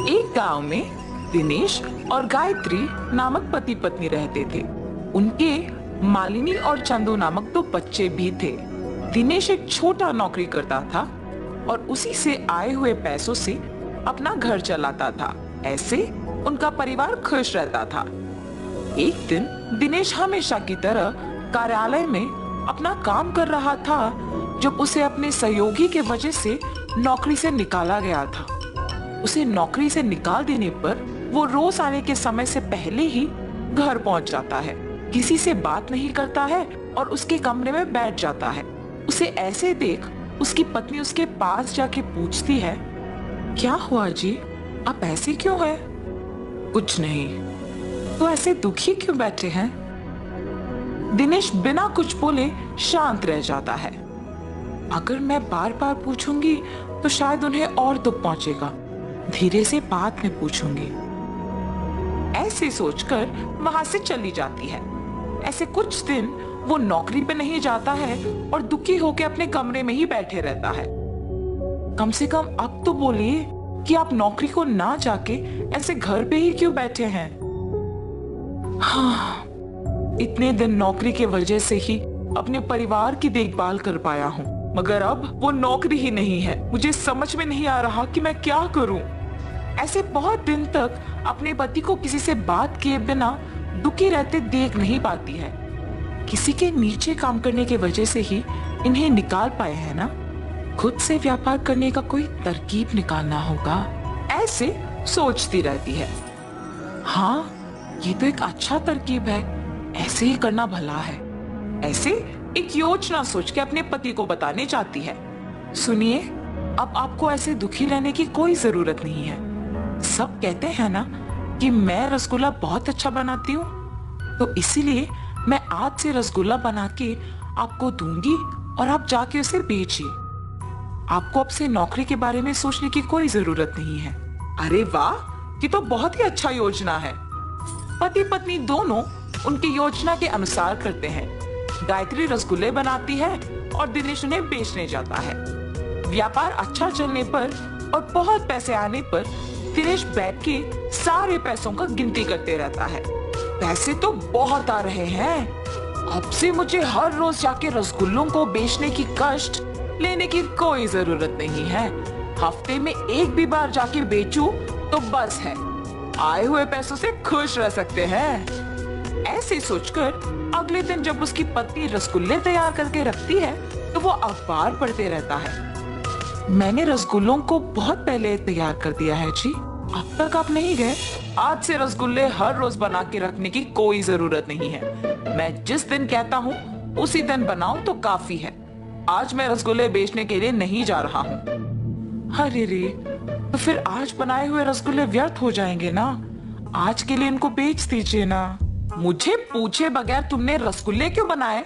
एक गांव में दिनेश और गायत्री नामक पति पत्नी रहते थे। उनके मालिनी और चंदू नामक दो बच्चे भी थे। दिनेश एक छोटा नौकरी करता था और उसी से आए हुए पैसों से अपना घर चलाता था। ऐसे उनका परिवार खुश रहता था। एक दिन दिनेश हमेशा की तरह कार्यालय में अपना काम कर रहा था जब उसे अपने सहयोगी के वजह से नौकरी से निकाला गया था। उसे नौकरी से निकाल देने पर वो रोज आने के समय से पहले ही घर पहुंच जाता है, किसी से बात नहीं करता है और उसके कमरे में बैठ जाता है। उसे ऐसे देख उसकी पत्नी उसके पास जाके पूछती है, क्या हुआ जी, आप ऐसे क्यों हैं? कुछ नहीं। तो ऐसे दुखी क्यों बैठे हैं? दिनेश बिना कुछ बोले शांत रह जाता है। अगर मैं बार बार पूछूंगी तो शायद उन्हें और दुख पहुंचेगा। धीरे से बात में पूछूंगी। ऐसे सोचकर वहां से चली जाती है। ऐसे कुछ दिन वो नौकरी पे नहीं जाता है और दुखी होकर अपने कमरे में ही बैठे रहता है। कम से कम अब तो बोलिए कि आप नौकरी को ना जाके ऐसे घर पे ही क्यों बैठे हैं? हाँ, इतने दिन नौकरी के वजह से ही अपने परिवार की देखभाल कर पाया हूँ, मगर अब वो नौकरी ही नहीं है। मुझे समझ में नहीं आ रहा कि मैं क्या करूं। ऐसे बहुत दिन तक अपने पति को किसी से बात किए बिना दुखी रहते देख नहीं पाती है। किसी के नीचे काम करने के वजह से ही इन्हें निकाल पाए हैं ना। खुद से व्यापार करने का कोई तरकीब निकालना होगा, ऐसे सोचती रहती है। हाँ, ये तो एक अच्छा तरकीब है, ऐसे ही करना भला है। ऐसे एक योजना सोच के अपने पति को बताने चाहती है। सुनिए, अब आपको ऐसे दुखी रहने की कोई जरूरत नहीं है। सब कहते हैं ना कि मैं रसगुल्ला बहुत अच्छा बनाती हूँ, तो इसीलिए मैं आज से रसगुल्ला बना के आपको दूंगी और आप जाके उसे बेचिए। आपको अब से नौकरी के बारे में सोचने की कोई जरूरत नहीं है। अरे वाह, ये तो बहुत ही अच्छा योजना है। पति पत्नी दोनों उनकी योजना के अनुसार करते हैं। गायत्री रसगुल्ले बनाती है और दिनेश उन्हें बेचने जाता है। व्यापार अच्छा चलने पर और बहुत पैसे आने पर दिनेश बैठ के सारे पैसों का गिनती करते रहता है। पैसे तो बहुत आ रहे हैं, अब से मुझे हर रोज जाके रसगुल्लों को बेचने की कष्ट लेने की कोई जरूरत नहीं है। हफ्ते में एक भी बार जाके बेचूं तो बस है, आए हुए पैसों से खुश रह सकते हैं। ऐसे सोचकर अगले दिन जब उसकी पत्नी रसगुल्ले तैयार करके रखती है तो वो अखबार पढ़ते रहता है। मैंने रसगुल्लों को बहुत पहले तैयार कर दिया है जी, अब तक आप नहीं गए। आज से रसगुल्ले हर रोज बना के रखने की कोई जरूरत नहीं है। मैं जिस दिन कहता हूँ उसी दिन बनाऊं तो काफी है। आज मैं रसगुल्ले बेचने के लिए नहीं जा रहा हूँ। अरे रे, तो फिर आज बनाए हुए रसगुल्ले व्यर्थ हो जाएंगे ना। आज के लिए इनको बेच दीजिए ना। मुझे पूछे बगैर तुमने रसगुल्ले क्यों बनाए,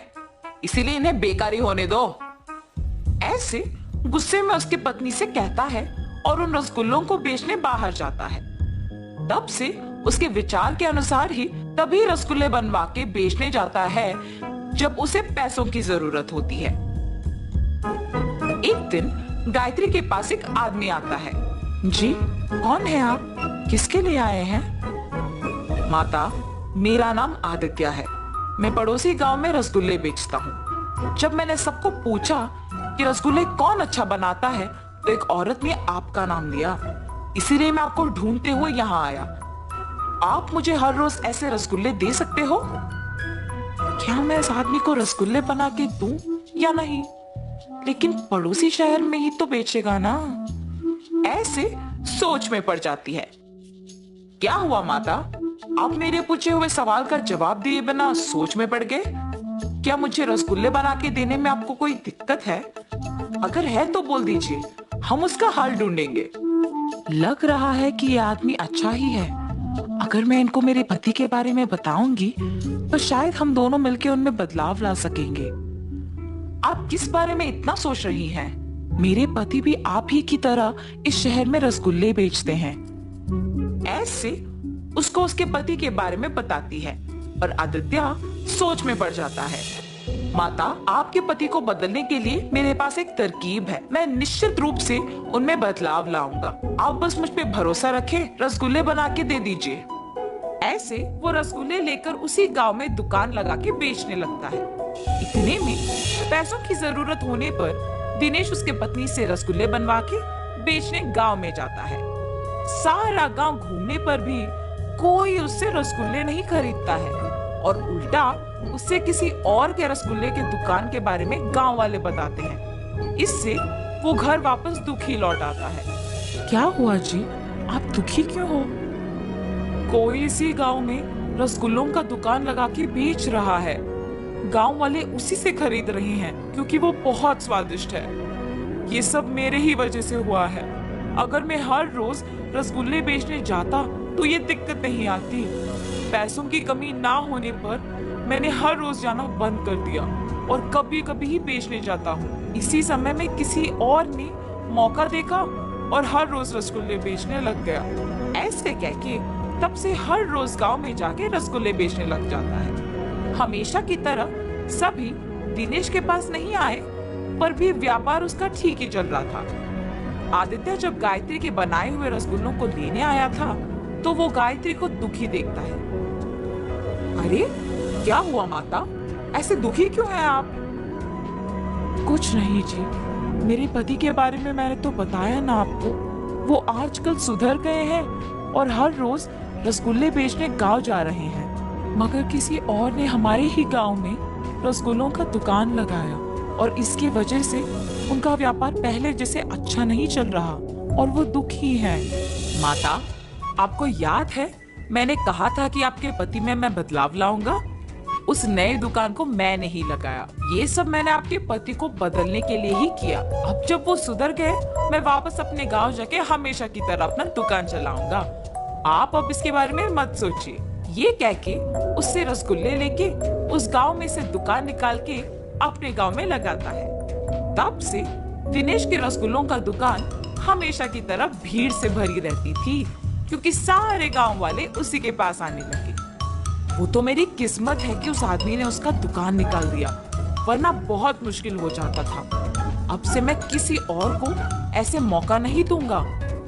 इसीलिए इन्हें बेकारी होने दो। ऐसे गुस्से में उसकी पत्नी से कहता है और उन रसगुल्लों को बेचने बाहर जाता है। तब से उसके विचार के अनुसार ही तभी रसगुल्ले बनवा के बेचने जाता है जब उसे पैसों की जरूरत होती है। एक दिन गायत्री के पास एक आदमी आता है। जी, कौन है आप, किसके लिए आए हैं? माता, मेरा नाम आदित्य है। मैं पड़ोसी गांव में रसगुल्ले बेचता हूँ। जब मैंने सबको पूछा कि रसगुल्ले कौन अच्छा बनाता है तो एक औरत ने आपका नाम लिया, इसीलिए मैं आपको ढूंढते हुए यहाँ आया। आप मुझे हर रोज ऐसे रसगुल्ले दे सकते हो? क्या मैं इस आदमी को रसगुल्ले बना के दूं या नहीं? लेकिन पड़ोसी शहर में ही तो बेचेगा ना। ऐसे सोच में पड़ जाती है। क्या हुआ माता, आप मेरे पूछे हुए सवाल का जवाब दिए बिना सोच में पड़ गए? क्या मुझे रसगुल्ले बना के देने में आपको कोई दिक्कत है? अगर है तो बोल दीजिए, हम उसका हल ढूंढेंगे। लग रहा है कि ये आदमी अच्छा ही है। अगर मैं इनको मेरे पति के बारे में बताऊंगी तो शायद हम दोनों मिलकर उनमें बदलाव ला सकेंगे। आप किस बारे में इतना सोच रही हैं? मेरे पति भी आप ही की तरह इस शहर में रसगुल्ले बेचते हैं। ऐसे उसको उसके पति के बारे में बताती है और आदित्य सोच में पड़ जाता है। माता, आपके पति को बदलने के लिए मेरे पास एक तरकीब है। मैं निश्चित रूप से उनमें बदलाव लाऊंगा। आप बस मुझ पे भरोसा रखें, रसगुल्ले बना के दे दीजिए। ऐसे वो रसगुल्ले लेकर उसी गांव में दुकान लगा के बेचने लगता है। इतने में पैसों की जरूरत होने पर दिनेश उसके पत्नी से रसगुल्ले बनवा के बेचने गांव में जाता है। सारा गांव घूमने पर भी कोई उससे रसगुल्ले नहीं खरीदता है और उल्टा उससे किसी और के रसगुल्ले के दुकान के बारे में गांव वाले बताते हैं। इससे वो घर वापस दुखी लौट आता है। क्या हुआ जी, आप दुखी क्यों हो? कोई इसी गांव में रसगुल्लों का दुकान लगा के बेच रहा है। गांव वाले उसी से खरीद रहे हैं क्योंकि वो बहुत स्वादिष्ट है। ये सब मेरे ही वजह से हुआ है। अगर मैं हर रोज रसगुल्ले बेचने जाता तो ये दिक्कत नहीं आती। पैसों की कमी ना होने पर मैंने हर रोज जाना बंद कर दिया और कभी कभी ही बेचने जाता हूँ। इसी समय में किसी और ने मौका देखा और हर रोज रसगुल्ले बेचने लग गया। ऐसे कह के तब से हर रोज गांव में जाके रसगुल्ले बेचने लग जाता है। हमेशा की तरह सभी दिनेश के पास नहीं आए, पर भी व्यापार उसका ठीक ही चल रहा था। आदित्य जब गायत्री के बनाए हुए रसगुल्लों को लेने आया था तो वो गायत्री को दुखी देखता है। अरे क्या हुआ माता, ऐसे दुखी क्यों हैं आप? कुछ नहीं जी, मेरे पति के बारे में मैंने तो बताया ना आपको। वो आजकल सुधर गए हैं और हर रोज रसगुल्ले बेचने गांव जा रहे हैं। मगर किसी और ने हमारे ही गांव में रसगुल्लों का दुकान लगाया और इसकी वजह से उनका व्यापार पहले जैसे अच्छा नहीं चल रहा और वो दुखी हैं। माता, आपको याद है मैंने कहा था कि आपके पति में मैं बदलाव लाऊंगा? उस नए दुकान को मैंने ही लगाया। ये सब मैंने आपके पति को बदलने के लिए ही किया। अब जब वो सुधर गए, मैं वापस अपने गांव जाके हमेशा की तरह अपना दुकान चलाऊंगा। आप अब इसके बारे में मत सोचिए। ये कह के उससे रसगुल्ले लेके उस गांव में से दुकान निकाल के अपने गांव में लगाता है। तब से दिनेश के रसगुल्लों का दुकान हमेशा की तरह भीड़ से भरी रहती थी, क्योंकि सारे गांव वाले उसी के पास आने लगे। वो तो मेरी किस्मत है कि उस आदमी ने उसका दुकान निकाल दिया, वरना बहुत मुश्किल हो जाता था। अब से मैं किसी और को ऐसे मौका नहीं दूंगा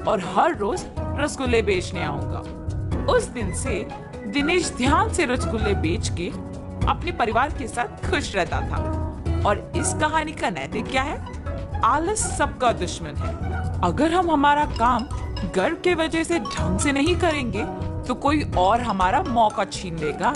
और हर रोज रसगुल्ले बेचने आऊंगा। उस दिन से दिनेश ध्यान से रसगुल्ले बेच के अपने परिवार के साथ खुश रहता था। और इस कहानी का नैतिक क्या है? आलस सबका दुश्मन है। अगर हम हमारा काम गर्व के वजह से ढंग से नहीं करेंगे तो कोई और हमारा मौका छीन लेगा।